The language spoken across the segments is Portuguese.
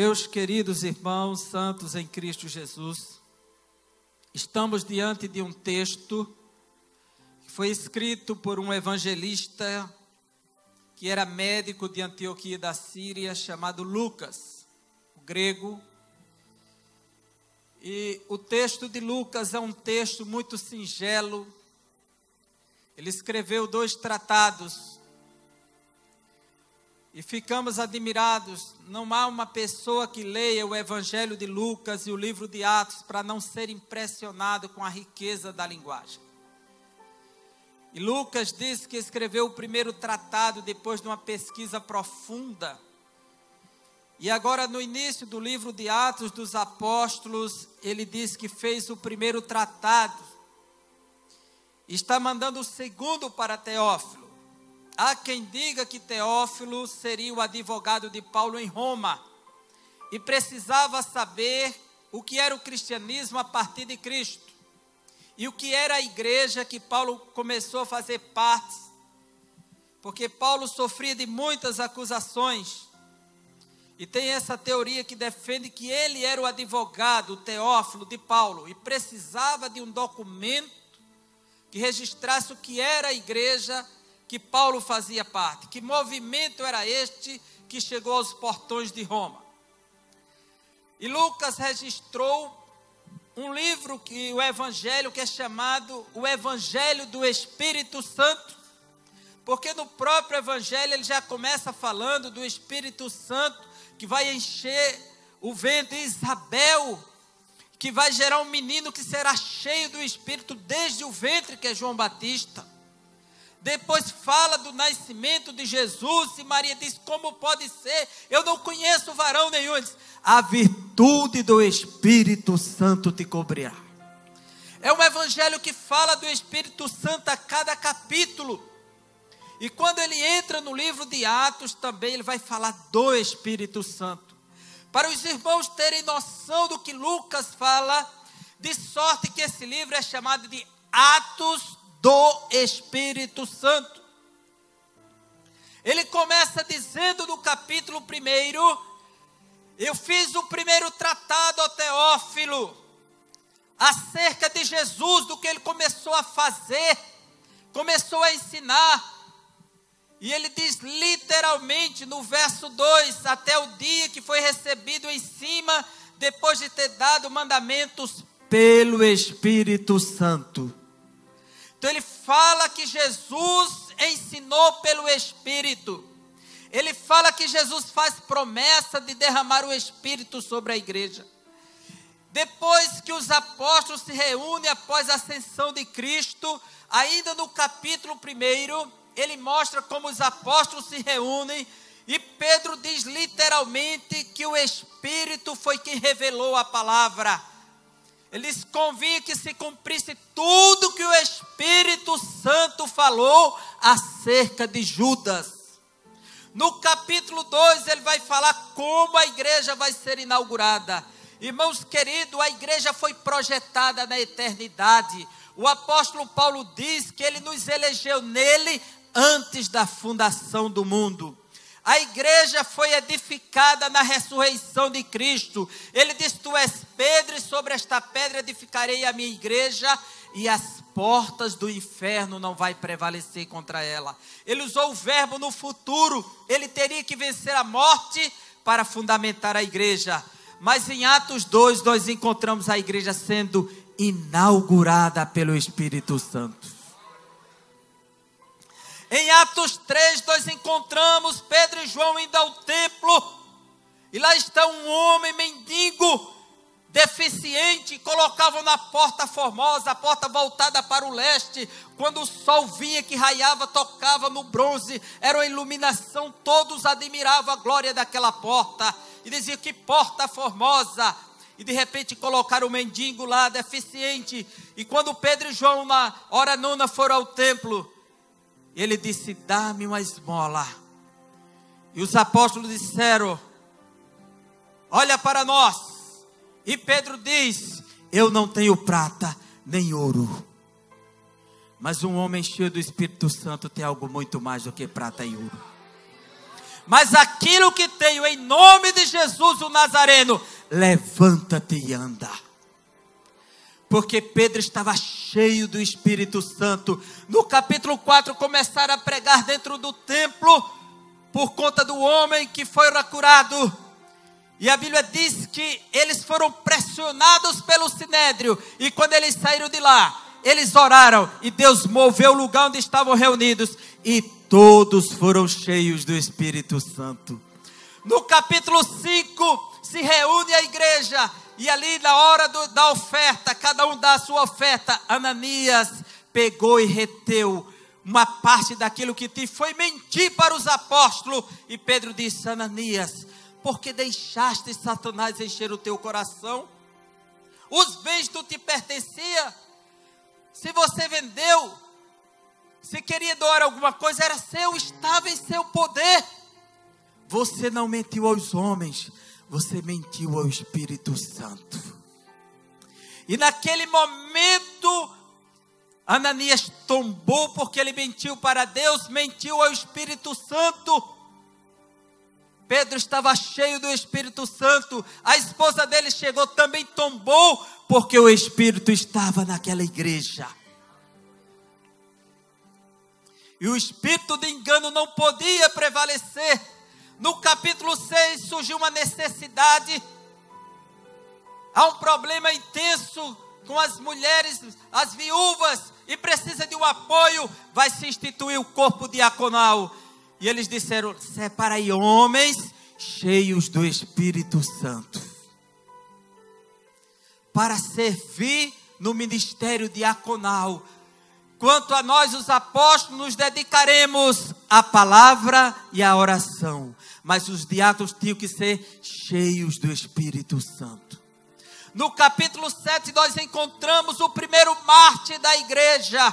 Meus queridos irmãos santos em Cristo Jesus, estamos diante de um texto que foi escrito por um evangelista que era médico de Antioquia da Síria, chamado Lucas, o grego. E o texto de Lucas é um texto muito singelo. Ele escreveu 2 tratados. E ficamos admirados. Não há uma pessoa que leia o Evangelho de Lucas e o livro de Atos para não ser impressionado com a riqueza da linguagem. E Lucas diz que escreveu o primeiro tratado depois de uma pesquisa profunda. E agora, no início do livro de Atos dos Apóstolos, ele diz que fez o primeiro tratado. E está mandando o segundo para Teófilo. Há quem diga que Teófilo seria o advogado de Paulo em Roma e precisava saber o que era o cristianismo a partir de Cristo e o que era a igreja que Paulo começou a fazer parte, porque Paulo sofria de muitas acusações e tem essa teoria que defende que ele era o advogado, o Teófilo de Paulo, e precisava de um documento que registrasse o que era a igreja que Paulo fazia parte. Que movimento era este que chegou aos portões de Roma? E Lucas registrou um livro, o Evangelho, que é chamado o Evangelho do Espírito Santo, porque no próprio Evangelho ele já começa falando do Espírito Santo, que vai encher o ventre de Isabel, que vai gerar um menino que será cheio do Espírito desde o ventre, que é João Batista. Depois fala do nascimento de Jesus, e Maria diz: como pode ser? Eu não conheço varão nenhum. Ele diz: a virtude do Espírito Santo te cobrirá. É um evangelho que fala do Espírito Santo a cada capítulo. E quando ele entra no livro de Atos também, ele vai falar do Espírito Santo. Para os irmãos terem noção do que Lucas fala, de sorte que esse livro é chamado de Atos do Espírito Santo. Ele começa dizendo no capítulo 1: eu fiz o primeiro tratado ao Teófilo, acerca de Jesus, do que ele começou a fazer, começou a ensinar. E ele diz literalmente no verso 2, até o dia que foi recebido em cima, depois de ter dado mandamentos pelo Espírito Santo. Então ele fala que Jesus ensinou pelo Espírito. Ele fala que Jesus faz promessa de derramar o Espírito sobre a igreja. Depois que os apóstolos se reúnem após a ascensão de Cristo, ainda no capítulo 1, ele mostra como os apóstolos se reúnem, e Pedro diz literalmente que o Espírito foi quem revelou a palavra. Eles convinha que se cumprisse tudo que o Espírito Santo falou acerca de Judas. No capítulo 2 ele vai falar como a igreja vai ser inaugurada. Irmãos queridos, a igreja foi projetada na eternidade. O apóstolo Paulo diz que ele nos elegeu nele antes da fundação do mundo. A igreja foi edificada na ressurreição de Cristo. Ele diz: tu és Pedro, e sobre esta pedra edificarei a minha igreja, e as portas do inferno não vai prevalecer contra ela. Ele usou o verbo no futuro. Ele teria que vencer a morte para fundamentar a igreja. Mas em Atos 2 nós encontramos a igreja sendo inaugurada pelo Espírito Santo. Em Atos 3 nós encontramos Pedro e João indo ao templo, e lá está um homem mendigo, deficiente, colocavam na porta formosa, a porta voltada para o leste. Quando o sol vinha que raiava, tocava no bronze, era uma iluminação, todos admiravam a glória daquela porta, e diziam: que porta formosa. E de repente colocaram o mendigo lá, deficiente, e quando Pedro e João na hora nona foram ao templo, ele disse: dá-me uma esmola. E os apóstolos disseram: olha para nós. E Pedro diz: eu não tenho prata nem ouro, mas um homem cheio do Espírito Santo tem algo muito mais do que prata e ouro. mas aquilo que tenho em nome de Jesus o Nazareno, levanta-te e anda. Porque Pedro estava cheio do Espírito Santo. No capítulo 4, começaram a pregar dentro do templo, por conta do homem que foi curado. E a Bíblia diz que eles foram pressionados pelo Sinédrio. E quando eles saíram de lá, eles oraram. E Deus moveu o lugar onde estavam reunidos. E todos foram cheios do Espírito Santo. No capítulo 5, se reúne a igreja. E ali na hora da oferta, cada um dá a sua oferta. Ananias pegou e reteu uma parte daquilo que te foi mentir para os apóstolos. E Pedro disse: Ananias, por que deixaste Satanás encher o teu coração? Os bens não te pertenciam. Se você vendeu, se queria doar alguma coisa, era seu, estava em seu poder. Você não mentiu aos homens, você mentiu ao Espírito Santo. E naquele momento, Ananias tombou, porque ele mentiu para Deus, mentiu ao Espírito Santo. Pedro estava cheio do Espírito Santo. A esposa dele chegou, também tombou, porque o Espírito estava naquela igreja. E o espírito de engano não podia prevalecer. No capítulo 6 surgiu uma necessidade. Há um problema intenso com as mulheres, as viúvas, e precisa de um apoio. Vai se instituir o corpo diaconal. E eles disseram: separa aí homens cheios do Espírito Santo, para servir no ministério diaconal. Quanto a nós, os apóstolos, nos dedicaremos à palavra e à oração. Mas os diáconos tinham que ser cheios do Espírito Santo. No capítulo 7, nós encontramos o primeiro mártir da igreja,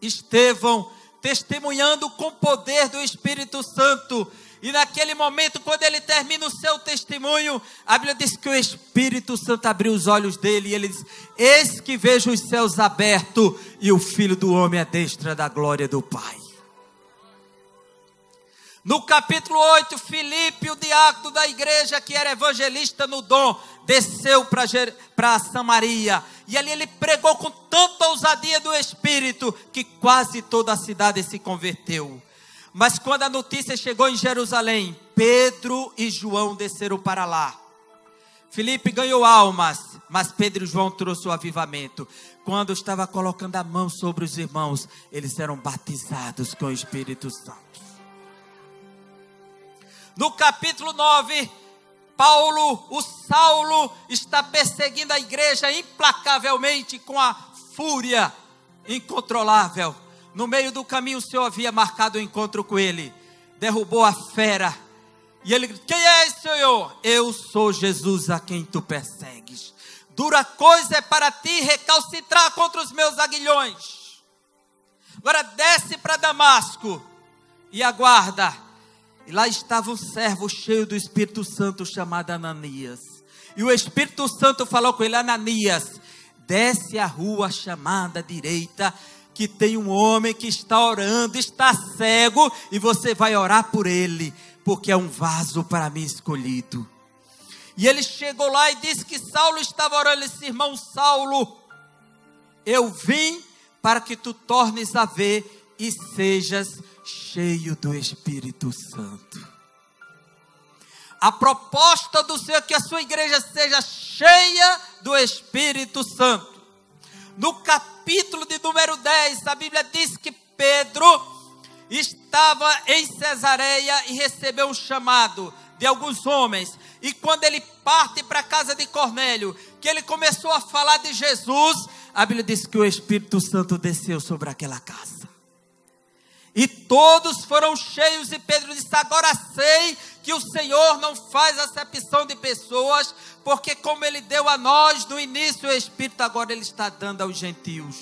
Estevão, testemunhando com poder do Espírito Santo. E naquele momento, quando ele termina o seu testemunho, a Bíblia diz que o Espírito Santo abriu os olhos dele e ele diz: eis que vejo os céus abertos e o Filho do Homem à destra da glória do Pai. No capítulo 8, Filipe, o diácono da igreja, que era evangelista no dom, desceu para Samaria. E ali ele pregou com tanta ousadia do Espírito, que quase toda a cidade se converteu. Mas quando a notícia chegou em Jerusalém, Pedro e João desceram para lá. Filipe ganhou almas, mas Pedro e João trouxeram o avivamento. Quando estava colocando a mão sobre os irmãos, eles eram batizados com o Espírito Santo. No capítulo 9, o Saulo, está perseguindo a igreja implacavelmente com a fúria incontrolável. No meio do caminho, o Senhor havia marcado o encontro com ele. Derrubou a fera. E ele gritou: quem é esse, Senhor? Eu sou Jesus a quem tu persegues. Dura coisa é para ti recalcitrar contra os meus aguilhões. Agora desce para Damasco e aguarda. E lá estava um servo cheio do Espírito Santo chamado Ananias. E o Espírito Santo falou com ele: Ananias, desce a rua chamada direita, que tem um homem que está orando, está cego, e você vai orar por ele, porque é um vaso para mim escolhido. E ele chegou lá e disse que Saulo estava orando. Ele disse: irmão Saulo, eu vim para que tu tornes a ver e sejas cheio do Espírito Santo. A proposta do Senhor é que a sua igreja seja cheia do Espírito Santo. No capítulo de número 10, a Bíblia diz que Pedro estava em Cesareia e recebeu um chamado de alguns homens. E quando ele parte para a casa de Cornélio, que ele começou a falar de Jesus, a Bíblia diz que o Espírito Santo desceu sobre aquela casa. E todos foram cheios, e Pedro disse: agora sei que o Senhor não faz acepção de pessoas, porque como Ele deu a nós no início o Espírito, agora Ele está dando aos gentios.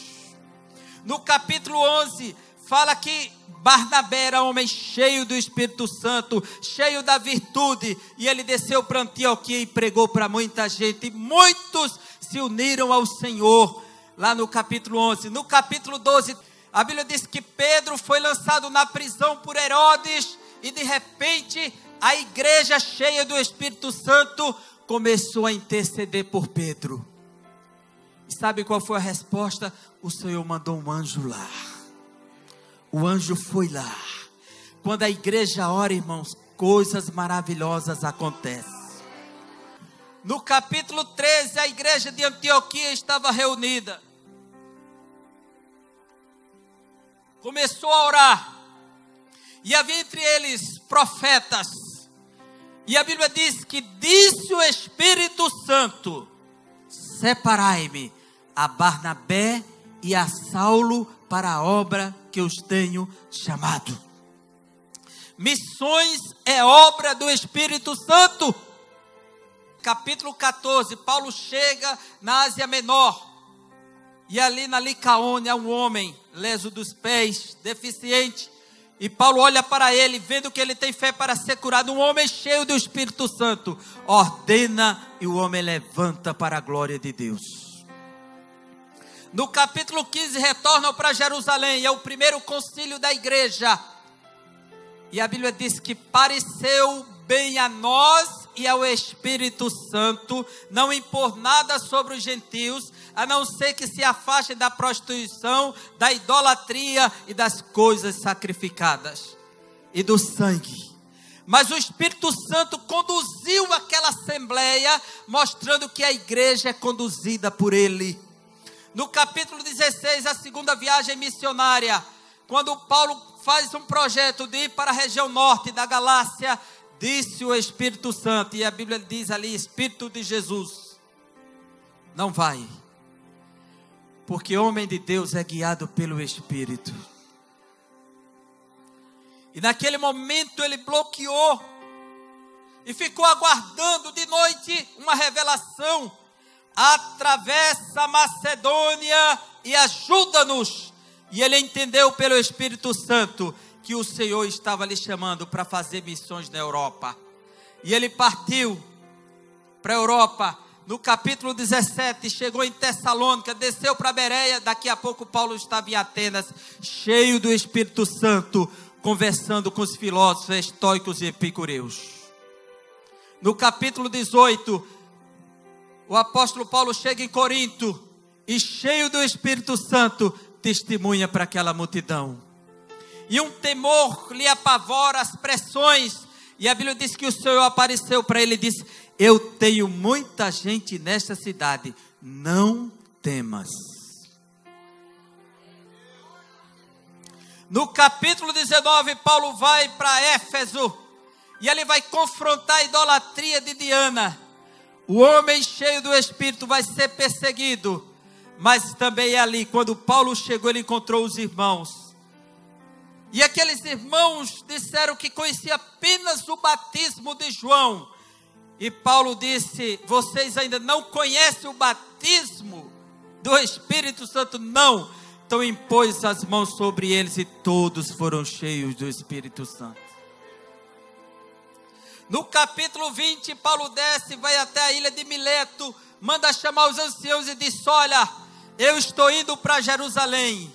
No capítulo 11, fala que Barnabé era homem cheio do Espírito Santo, cheio da virtude, e ele desceu para Antioquia e pregou para muita gente, e muitos se uniram ao Senhor, lá no capítulo 11. No capítulo 12, a Bíblia diz que Pedro foi lançado na prisão por Herodes, e de repente a igreja cheia do Espírito Santo começou a interceder por Pedro. E sabe qual foi a resposta? O Senhor mandou um anjo lá. O anjo foi lá. Quando a igreja ora, irmãos, coisas maravilhosas acontecem. No capítulo 13, a igreja de Antioquia estava reunida. Começou a orar. E havia entre eles profetas. E a Bíblia diz que disse o Espírito Santo: separai-me a Barnabé e a Saulo para a obra que os tenho chamado. Missões é obra do Espírito Santo. Capítulo 14, Paulo chega na Ásia Menor. E ali na Licaônia há um homem leso dos pés, deficiente. E Paulo olha para ele, vendo que ele tem fé para ser curado. Um homem cheio do Espírito Santo ordena e o homem levanta para a glória de Deus. No capítulo 15 retornam para Jerusalém. É o primeiro concílio da igreja. E a Bíblia diz que pareceu bem a nós e ao Espírito Santo não impor nada sobre os gentios, a não ser que se afastem da prostituição, da idolatria e das coisas sacrificadas e do sangue. Mas o Espírito Santo conduziu aquela assembleia, mostrando que a igreja é conduzida por ele. No capítulo 16, a segunda viagem missionária, quando Paulo faz um projeto de ir para a região norte da Galácia, disse o Espírito Santo, e a Bíblia diz ali, Espírito de Jesus, não vai, porque homem de Deus é guiado pelo Espírito. E naquele momento ele bloqueou, e ficou aguardando de noite uma revelação: atravessa a Macedônia e ajuda-nos. E ele entendeu pelo Espírito Santo que o Senhor estava lhe chamando para fazer missões na Europa. E ele partiu para a Europa. No capítulo 17, chegou em Tessalônica, desceu para Bereia. Daqui a pouco Paulo estava em Atenas, cheio do Espírito Santo, conversando com os filósofos estoicos e epicureus. No capítulo 18, o apóstolo Paulo chega em Corinto e, cheio do Espírito Santo, testemunha para aquela multidão. E um temor lhe apavora, as pressões. E a Bíblia diz que o Senhor apareceu para ele e disse: eu tenho muita gente nesta cidade, não temas. No capítulo 19, Paulo vai para Éfeso. E ele vai confrontar a idolatria de Diana. O homem cheio do Espírito vai ser perseguido. Mas também é ali, quando Paulo chegou, ele encontrou os irmãos. E aqueles irmãos disseram que conheciam apenas o batismo de João. E Paulo disse: vocês ainda não conhecem o batismo do Espírito Santo? Não. Então impôs as mãos sobre eles e todos foram cheios do Espírito Santo. No capítulo 20, Paulo desce, vai até a ilha de Mileto, manda chamar os anciãos e diz: olha, eu estou indo para Jerusalém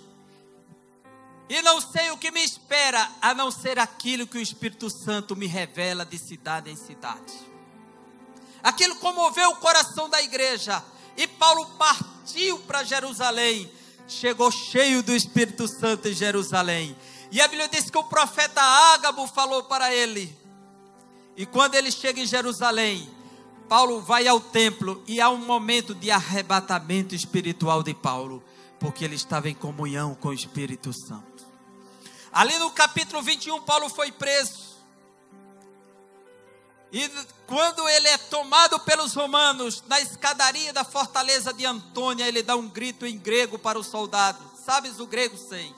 e não sei o que me espera, a não ser aquilo que o Espírito Santo me revela de cidade em cidade. Aquilo comoveu o coração da igreja, e Paulo partiu para Jerusalém, chegou cheio do Espírito Santo em Jerusalém, e a Bíblia diz que o profeta Ágabo falou para ele. E quando ele chega em Jerusalém, Paulo vai ao templo e há um momento de arrebatamento espiritual de Paulo, porque ele estava em comunhão com o Espírito Santo. Ali no capítulo 21, Paulo foi preso. E quando ele é tomado pelos romanos, na escadaria da fortaleza de Antônia, ele dá um grito em grego para o soldado. Sabes o grego? Sei.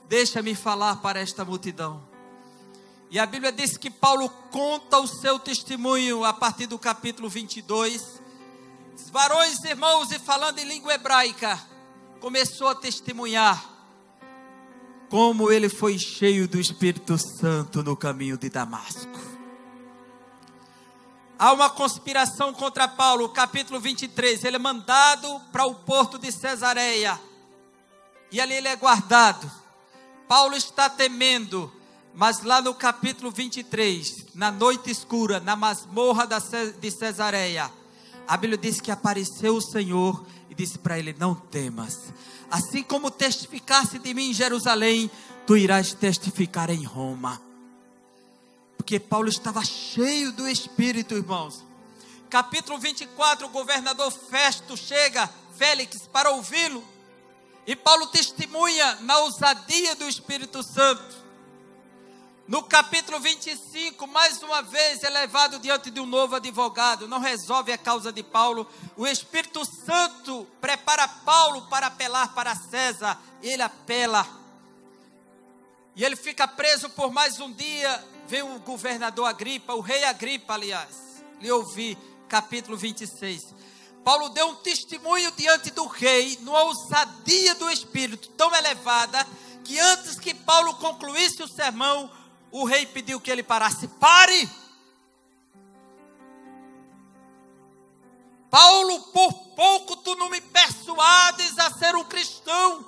Deixa-me falar para esta multidão. E a Bíblia diz que Paulo conta o seu testemunho a partir do capítulo 22. Os varões, irmãos, e falando em língua hebraica, começou a testemunhar como ele foi cheio do Espírito Santo no caminho de Damasco. Há uma conspiração contra Paulo, capítulo 23, ele é mandado para o porto de Cesareia, e ali ele é guardado. Paulo está temendo, Mas lá no capítulo 23, na noite escura, na masmorra de Cesareia, a Bíblia diz que apareceu o Senhor e disse para ele: não temas, assim como testificaste de mim em Jerusalém, tu irás testificar em Roma. Porque Paulo estava cheio do Espírito, irmãos. Capítulo 24, o governador Félix, para ouvi-lo. E Paulo testemunha na ousadia do Espírito Santo. No capítulo 25, mais uma vez é levado diante de um novo advogado. Não resolve a causa de Paulo. O Espírito Santo prepara Paulo para apelar para César. Ele apela. E ele fica preso por mais um dia. Vem o governador Agripa, o rei Agripa, aliás, lhe ouvir. Capítulo 26. Paulo deu um testemunho diante do rei, numa ousadia do Espírito tão elevada, que antes que Paulo concluísse o sermão, o rei pediu que ele parasse. Pare! Paulo, por pouco tu não me persuades a ser um cristão.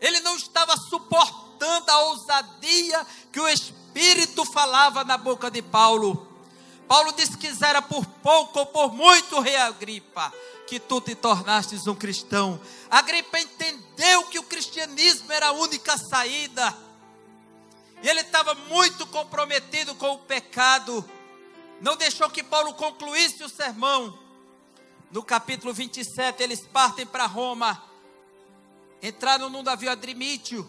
Ele não estava suportando a ousadia que o Espírito falava na boca de Paulo. Paulo disse que quisera por pouco ou por muito, rei Agripa, que tu te tornastes um cristão. Agripa entendeu que o cristianismo era a única saída. E ele estava muito comprometido com o pecado. Não deixou que Paulo concluísse o sermão. No capítulo 27, eles partem para Roma. Entraram num navio adrimítio.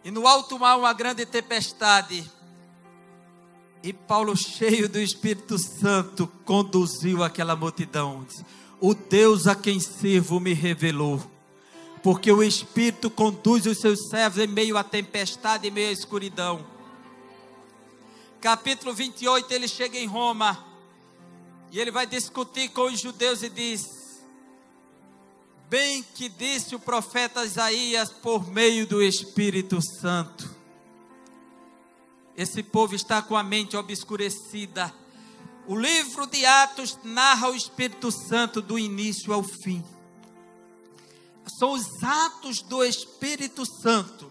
E no alto mar uma grande tempestade. E Paulo, cheio do Espírito Santo, conduziu aquela multidão. O Deus a quem sirvo me revelou. Porque o Espírito conduz os seus servos em meio à tempestade, em meio à escuridão. Capítulo 28, ele chega em Roma. E ele vai discutir com os judeus e diz: bem que disse o profeta Isaías por meio do Espírito Santo. Esse povo está com a mente obscurecida. O livro de Atos narra o Espírito Santo do início ao fim. São os atos do Espírito Santo.